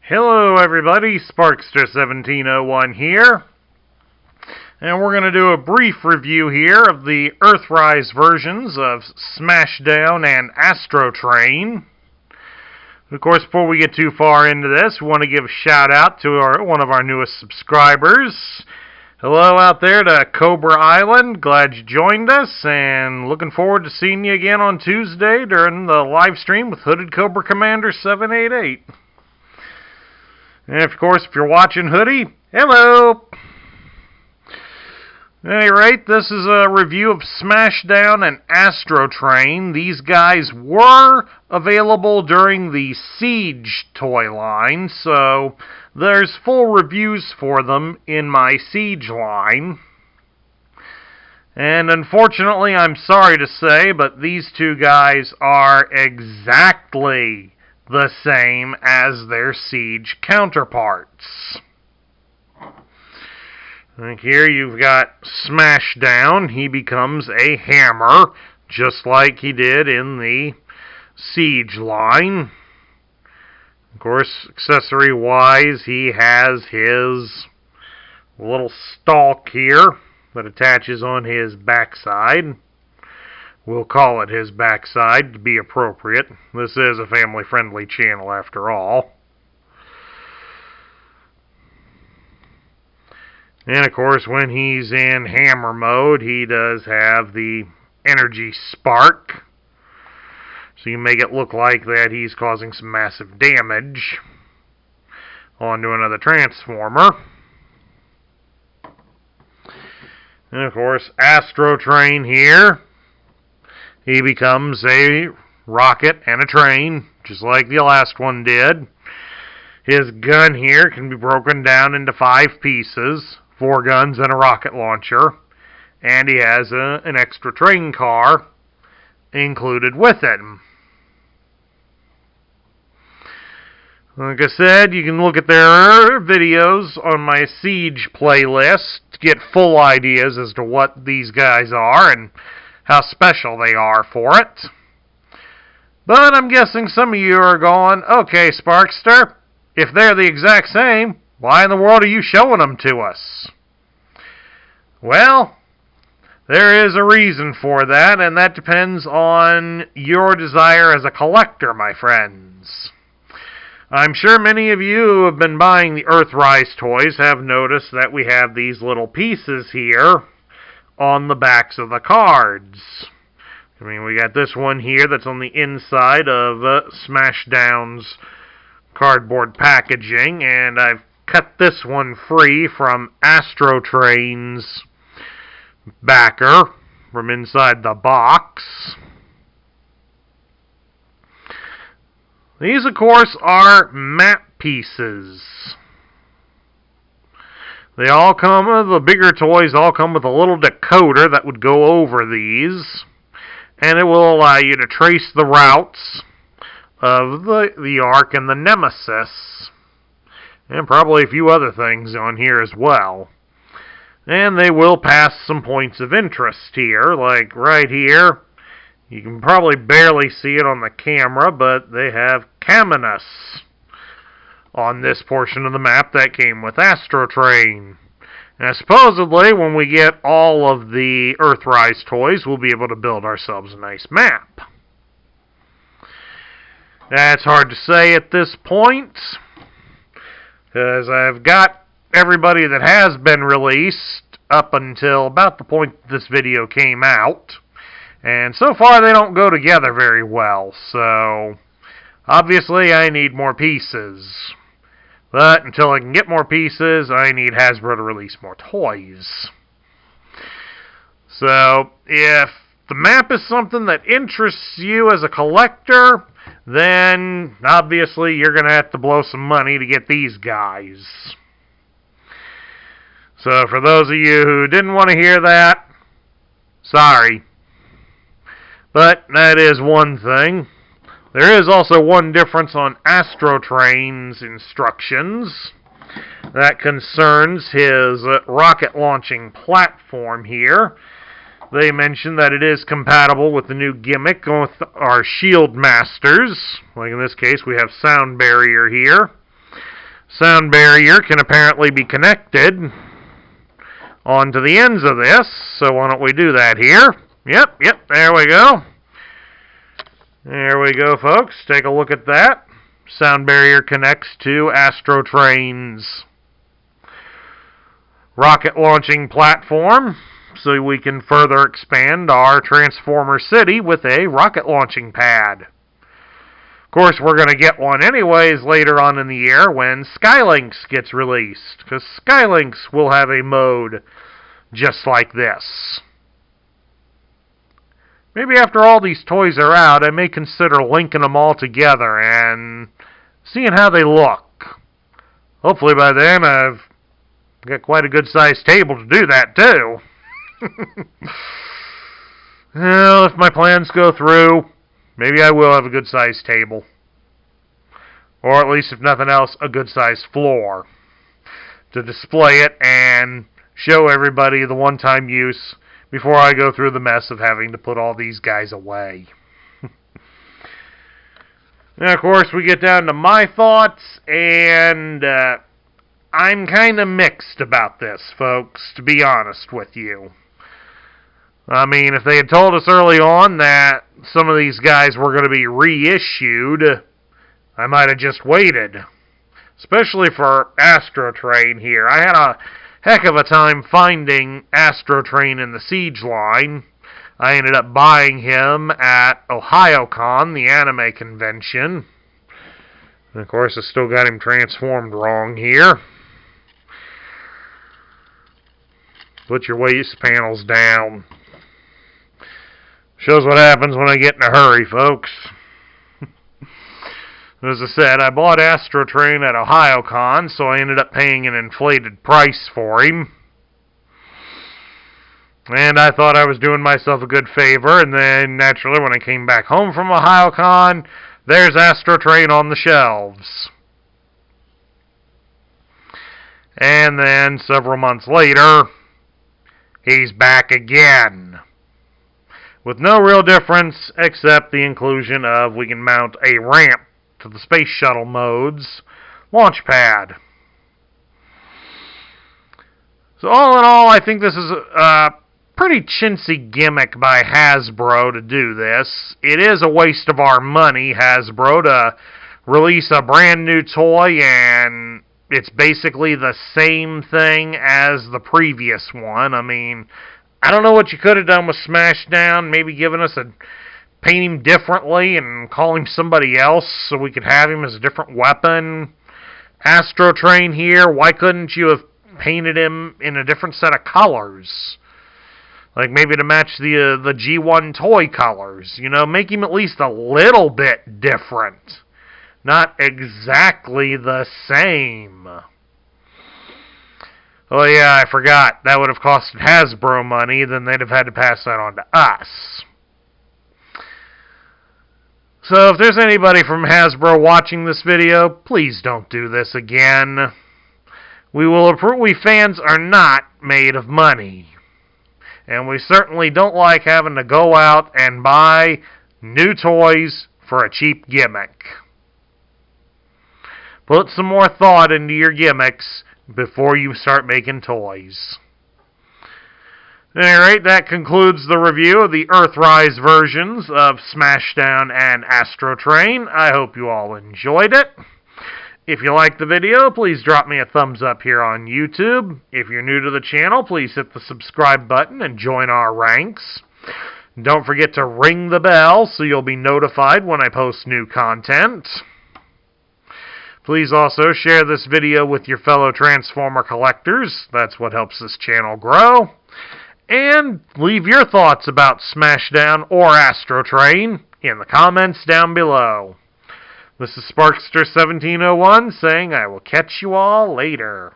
Hello everybody, Sparkster1701 here, and we're going to do a brief review here of the Earthrise versions of Smashdown and Astrotrain. Of course, before we get too far into this, we want to give a shout out to one of our newest subscribers. Hello out there to Cobra Island, glad you joined us, and looking forward to seeing you again on Tuesday during the live stream with Hooded Cobra Commander 788. And of course, if you're watching Hoodie, hello! At any rate, this is a review of Smashdown and Astrotrain. These guys were available during the Siege toy line, so there's full reviews for them in my Siege line. And unfortunately, I'm sorry to say, but these two guys are exactly the same as their Siege counterparts. Like here you've got Smashdown. He becomes a hammer, just like he did in the Siege line. Of course, accessory-wise, he has his little stalk here that attaches on his backside. We'll call it his backside to be appropriate. This is a family-friendly channel after all. And of course, when he's in hammer mode, he does have the energy spark. So you make it look like that he's causing some massive damage onto another transformer. And of course, Astrotrain here. He becomes a rocket and a train, just like the last one did. His gun here can be broken down into 5 pieces, 4 guns and a rocket launcher, and he has an extra train car included with it. Like I said, you can look at their videos on my Siege playlist to get full ideas as to what these guys are and how special they are for it. But I'm guessing some of you are going, okay, Sparkster, if they're the exact same, why in the world are you showing them to us? Well, there is a reason for that, and that depends on your desire as a collector, my friends. I'm sure many of you who have been buying the Earthrise toys have noticed that we have these little pieces here on the backs of the cards. I mean, we got this one here that's on the inside of Smashdown's cardboard packaging, and I've cut this one free from Astrotrain's backer from inside the box. These, of course, are map pieces. They all come, the bigger toys all come with a little decoder that would go over these, and it will allow you to trace the routes of the Ark and the Nemesis, and probably a few other things on here as well. And they will pass some points of interest here, like right here. You can probably barely see it on the camera, but they have Caminus on this portion of the map that came with Astrotrain. And supposedly, when we get all of the Earthrise toys, we'll be able to build ourselves a nice map. That's hard to say at this point, because I've got everybody that has been released up until about the point this video came out. And so far, they don't go together very well, so obviously I need more pieces. But until I can get more pieces, I need Hasbro to release more toys. So, if the map is something that interests you as a collector, then obviously you're going to have to blow some money to get these guys. So, for those of you who didn't want to hear that, sorry. But that is one thing. There is also one difference on Astrotrain's instructions that concerns his rocket launching platform here. They mention that it is compatible with the new gimmick with our shield masters. Like in this case, we have Sound Barrier here. Sound barrier can apparently be connected onto the ends of this, so why don't we do that here? Yep, there we go. There we go, folks. Take a look at that. Sound barrier connects to Astrotrain's rocket launching platform, so we can further expand our Transformer City with a rocket launching pad. Of course, we're going to get one anyways later on in the year when Skylinks gets released, because Skylinks will have a mode just like this. Maybe after all these toys are out, I may consider linking them all together and seeing how they look. Hopefully by then I've got quite a good sized table to do that too. Well, if my plans go through, maybe I will have a good sized table. Or at least, if nothing else, a good sized floor to display it and show everybody the one-time use before I go through the mess of having to put all these guys away. Now, of course, we get down to my thoughts, and I'm kind of mixed about this, folks, to be honest with you. I mean, if they had told us early on that some of these guys were going to be reissued, I might have just waited. Especially for Astrotrain here. I had a heck of a time finding Astrotrain in the Siege line. I ended up buying him at OhioCon, the anime convention. And of course, I still got him transformed wrong here. Put your waist panels down. Shows what happens when I get in a hurry, folks. As I said, I bought Astrotrain at OhioCon, so I ended up paying an inflated price for him. And I thought I was doing myself a good favor, and then naturally when I came back home from OhioCon, there's Astrotrain on the shelves. And then several months later, he's back again. With no real difference except the inclusion of we can mount a ramp to the Space Shuttle mode's launch pad. So all in all, I think this is a pretty chintzy gimmick by Hasbro to do this. It is a waste of our money, Hasbro, to release a brand new toy and it's basically the same thing as the previous one. I mean, I don't know what you could have done with Smashdown, maybe given us paint him differently and call him somebody else so we could have him as a different weapon. Astrotrain here, why couldn't you have painted him in a different set of colors? Like maybe to match the G1 toy colors. You know, make him at least a little bit different. Not exactly the same. Oh yeah, I forgot. That would have costed Hasbro money, then they'd have had to pass that on to us. So if there's anybody from Hasbro watching this video, please don't do this again. We fans are not made of money. And we certainly don't like having to go out and buy new toys for a cheap gimmick. Put some more thought into your gimmicks before you start making toys. Alright, that concludes the review of the Earthrise versions of Smashdown and Astrotrain. I hope you all enjoyed it. If you liked the video, please drop me a thumbs up here on YouTube. If you're new to the channel, please hit the subscribe button and join our ranks. Don't forget to ring the bell so you'll be notified when I post new content. Please also share this video with your fellow Transformer collectors. That's what helps this channel grow. And leave your thoughts about Smashdown or Astrotrain in the comments down below. This is Sparkster1701 saying I will catch you all later.